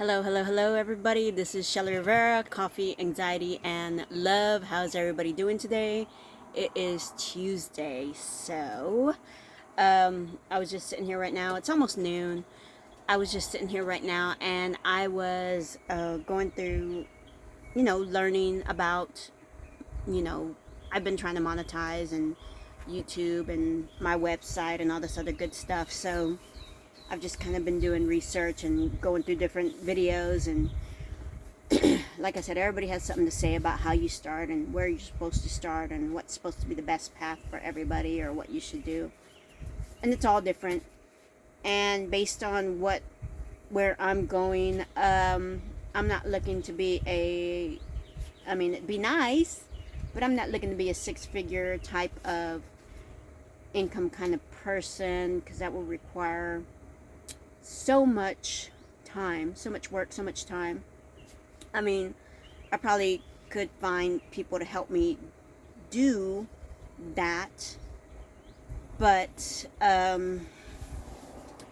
Hello, hello, hello, everybody. This is Shelly Rivera, Coffee, Anxiety, and Love. How's everybody doing today? It is Tuesday, so I was just sitting here right now. It's almost noon. I was just sitting here right now, and I was going through, learning about, you know, I've been trying to monetize and YouTube and my website and all this other good stuff. So I've just kind of been doing research and going through different videos, and like I said, everybody has something to say about how you start and where you're supposed to start and what's supposed to be the best path for everybody or what you should do. And it's all different. And based on where I'm going, I'm not looking to be it'd be nice, but I'm not looking to be a six-figure type of income kind of person, because that will require so much time, so much work, so much time. I mean, I probably could find people to help me do that, but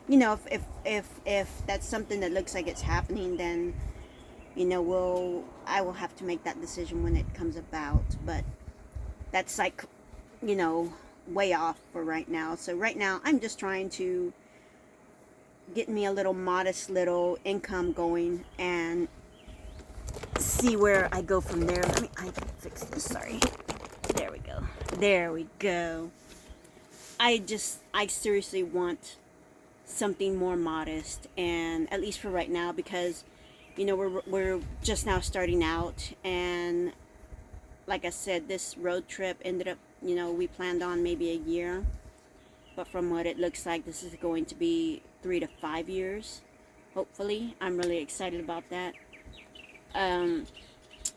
if that's something that looks like it's happening, then I will have to make that decision when it comes about. But that's like, way off for right now. So right now, I'm just trying to get me a little modest little income going and see where I go from there. I can fix this. Sorry. There we go. There we go. I seriously want something more modest, and at least for right now, because we're just now starting out, and like I said, this road trip ended up, we planned on maybe a year, but from what it looks like, this is going to be 3 to 5 years. Hopefully, I'm really excited about that.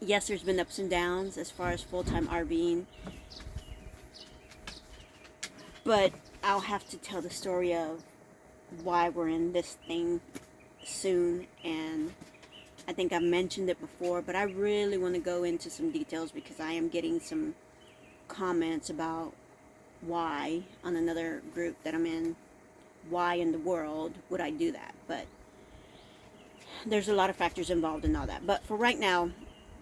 Yes, there's been ups and downs as far as full-time RVing, but I'll have to tell the story of why we're in this thing soon. And I think I've mentioned it before, but I really want to go into some details, because I am getting some comments about why, on another group that I'm in, why in the world would I do that. But there's a lot of factors involved in all that. But for right now,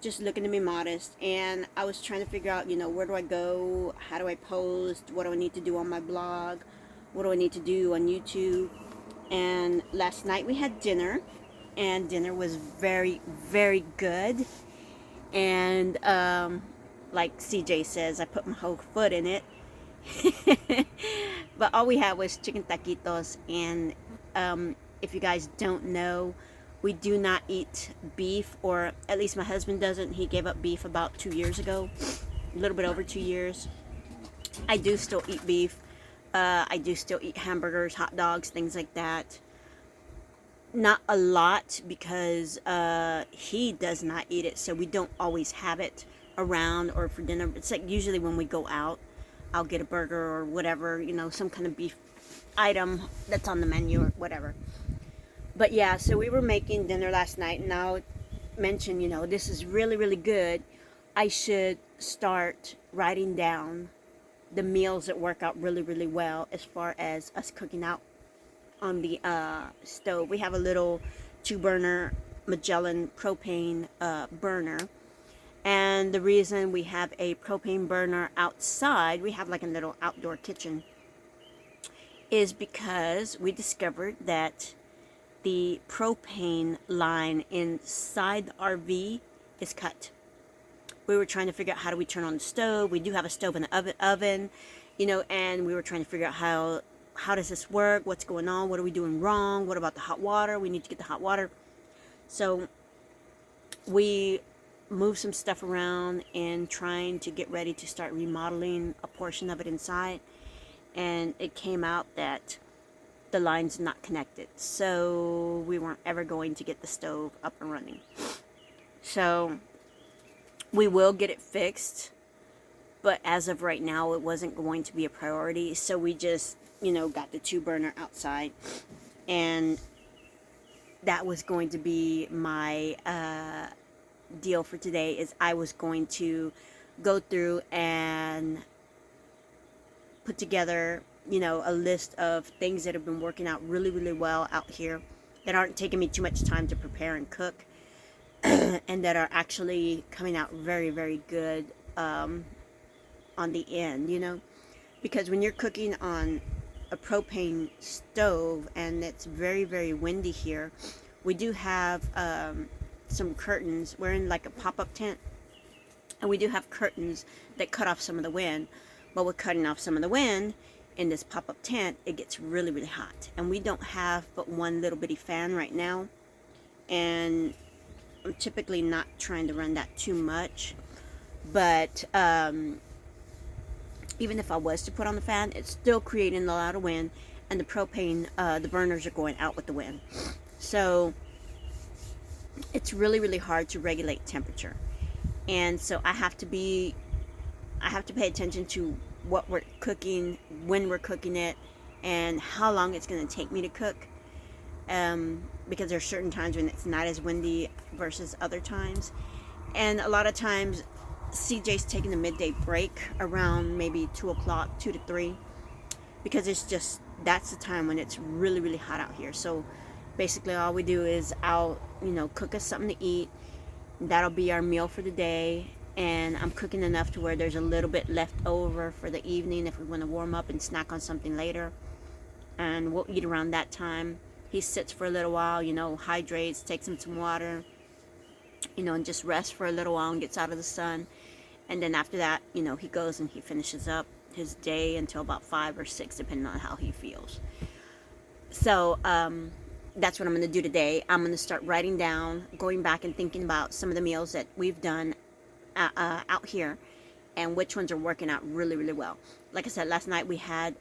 just looking to be modest. And I was trying to figure out, where do I go? How do I post? What do I need to do on my blog? What do I need to do on YouTube? And last night we had dinner, and dinner was very, very good. And like CJ says, I put my whole foot in it. But all we had was chicken taquitos. And if you guys don't know, we do not eat beef, or at least my husband doesn't. He gave up beef about 2 years ago, a little bit over 2 years. I do still eat beef. I do still eat hamburgers, hot dogs, things like that. Not a lot, because he does not eat it, so we don't always have it around or for dinner. It's like usually when we go out, I'll get a burger or whatever, some kind of beef item that's on the menu or whatever. But yeah, so we were making dinner last night, and I'll mention, this is really, really good. I should start writing down the meals that work out really, really well as far as us cooking out on the stove. We have a little 2-burner Magellan propane burner. And the reason we have a propane burner outside, we have like a little outdoor kitchen, is because we discovered that the propane line inside the RV is cut. We were trying to figure out, how do we turn on the stove? We do have a stove and an oven, and we were trying to figure out how does this work? What's going on? What are we doing wrong? What about the hot water? We need to get the hot water. So we moved some stuff around and trying to get ready to start remodeling a portion of it inside. And it came out that the line's not connected. So we weren't ever going to get the stove up and running. So we will get it fixed, but as of right now, it wasn't going to be a priority. So we just, got the 2-burner outside, and that was going to be my deal for today. Is I was going to go through and put together, a list of things that have been working out really, really well out here that aren't taking me too much time to prepare and cook, and that are actually coming out very, very good on the end, because when you're cooking on a propane stove and it's very, very windy here, we do have some curtains. We're in like a pop-up tent, and we do have curtains that cut off some of the wind. But with cutting off some of the wind in this pop-up tent, it gets really, really hot, and we don't have but one little bitty fan right now, and I'm typically not trying to run that too much. But even if I was to put on the fan, it's still creating a lot of wind, and the propane, the burners are going out with the wind. So it's really, really hard to regulate temperature. And so I have to pay attention to what we're cooking, when we're cooking it, and how long it's going to take me to cook. Because there are certain times when it's not as windy versus other times. And a lot of times CJ's taking a midday break around maybe 2 o'clock, 2 to 3, because that's the time when it's really, really hot out here. So basically all we do is I'll cook us something to eat. That'll be our meal for the day, and I'm cooking enough to where there's a little bit left over for the evening if we want to warm up and snack on something later. And we'll eat around that time. He sits for a little while, hydrates, takes him some water, and just rests for a little while and gets out of the sun. And then after that, he goes and he finishes up his day until about 5 or 6, depending on how he feels. So that's what I'm going to do today. I'm going to start writing down, going back and thinking about some of the meals that we've done out here, and which ones are working out really, really well. Like I said, last night we had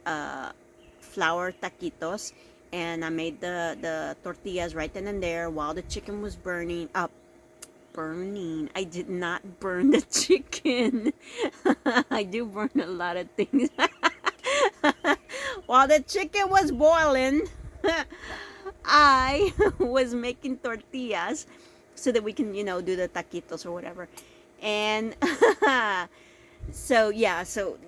flour taquitos, and I made the tortillas right then and there while the chicken was burning. I did not burn the chicken. I do burn a lot of things. While the chicken was boiling, I was making tortillas so that we can, do the taquitos or whatever. And so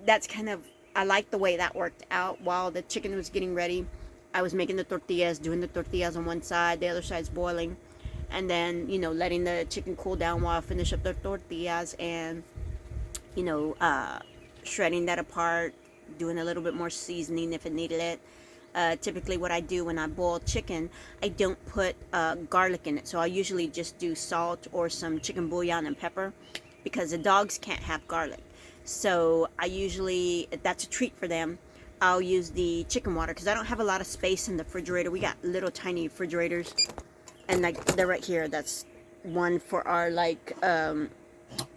that's kind of, I like the way that worked out. While the chicken was getting ready, I was making the tortillas, doing the tortillas on one side, the other side's boiling, and then letting the chicken cool down while I finish up the tortillas, and shredding that apart, doing a little bit more seasoning if it needed it. Typically what I do when I boil chicken, I don't put garlic in it, so I usually just do salt or some chicken bouillon and pepper, because the dogs can't have garlic. So I usually, that's a treat for them, I'll use the chicken water, because I don't have a lot of space in the refrigerator. We got little tiny refrigerators, and like they're right here. That's one for our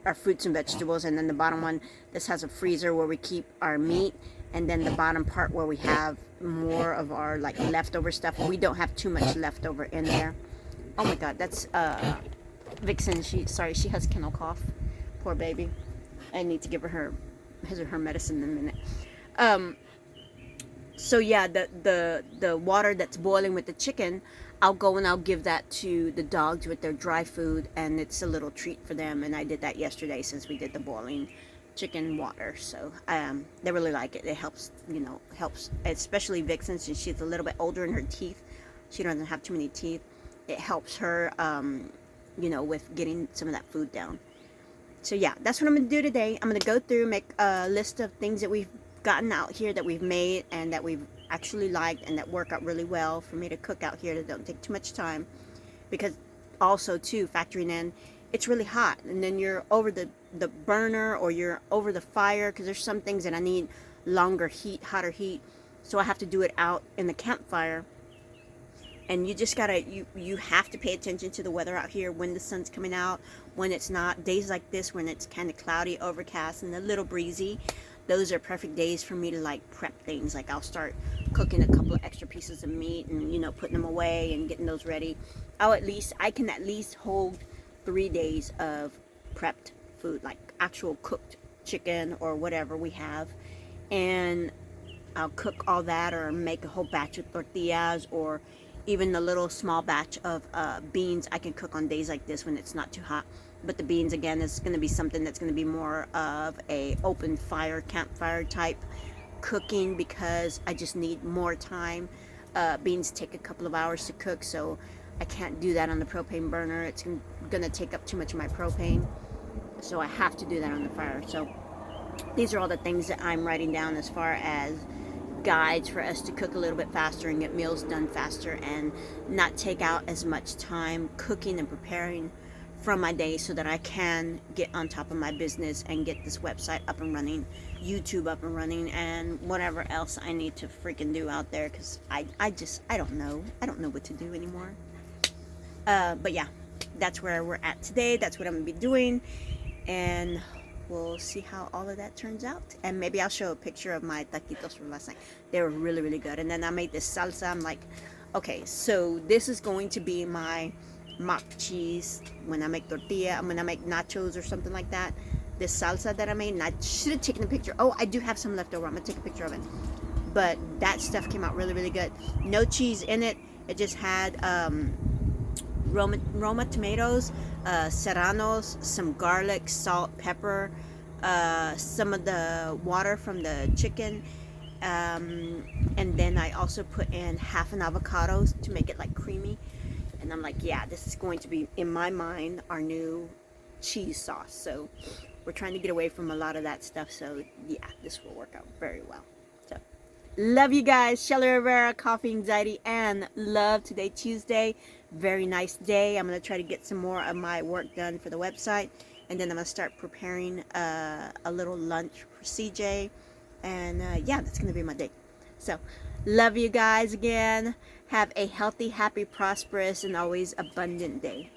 our fruits and vegetables, and then the bottom one, this has a freezer where we keep our meat, and then the bottom part where we have more of our leftover stuff. We don't have too much leftover in there. Oh my god, that's Vixen. She has kennel cough. Poor baby. I need to give her her medicine in a minute. So yeah, the water that's boiling with the chicken, I'll go and I'll give that to the dogs with their dry food, and it's a little treat for them. And I did that yesterday since we did the boiling chicken water. So they really like it. It helps, helps, especially Vixen, since she's a little bit older in her teeth. She doesn't have too many teeth. It helps her, with getting some of that food down. So yeah, that's what I'm going to do today. I'm going to go through, make a list of things that we've gotten out here, that we've made, and that we've actually liked, and that work out really well for me to cook out here, that don't take too much time. Because also too, factoring in, it's really hot, and then you're over the burner, or you're over the fire, because there's some things that I need longer heat, hotter heat, so I have to do it out in the campfire. And you just gotta, you have to pay attention to the weather out here, when the sun's coming out, when it's not. Days like this, when it's kind of cloudy, overcast, and a little breezy, those are perfect days for me to prep things. I'll start cooking a couple of extra pieces of meat, and putting them away and getting those ready. I can at least hold 3 days of prepped food, actual cooked chicken or whatever we have, and I'll cook all that, or make a whole batch of tortillas, or even a little small batch of beans I can cook on days like this when it's not too hot. But the beans, again, is going to be something that's going to be more of a open fire, campfire type cooking, because I just need more time beans take a couple of hours to cook, so I can't do that on the propane burner. It's gonna take up too much of my propane, so I have to do that on the fire. So these are all the things that I'm writing down as far as guides for us to cook a little bit faster and get meals done faster and not take out as much time cooking and preparing from my day, so that I can get on top of my business and get this website up and running, YouTube up and running, and whatever else I need to freaking do out there, because I don't know what to do anymore. But yeah, that's where we're at today. That's what I'm gonna be doing, and we'll see how all of that turns out. And maybe I'll show a picture of my taquitos from last night. They were really, really good. And then I made this salsa. I'm like, okay, so this is going to be my mock cheese when I make tortilla. I'm gonna make nachos or something like that. This salsa that I made, and I should have taken a picture. Oh, I do have some left over. I'm gonna take a picture of it. But that stuff came out really, really good. No cheese in it. It just had Roma tomatoes, serranos, some garlic, salt, pepper, some of the water from the chicken, and then I also put in half an avocado to make it like creamy. And I'm like, yeah, this is going to be, in my mind, our new cheese sauce. So we're trying to get away from a lot of that stuff. So yeah, this will work out very well. So love you guys. Shelly Rivera, Coffee Anxiety, and love. Today, Tuesday. Very nice day. I'm going to try to get some more of my work done for the website. And then I'm going to start preparing a little lunch for CJ. And yeah, that's going to be my day. So love you guys again. Have a healthy, happy, prosperous, and always abundant day.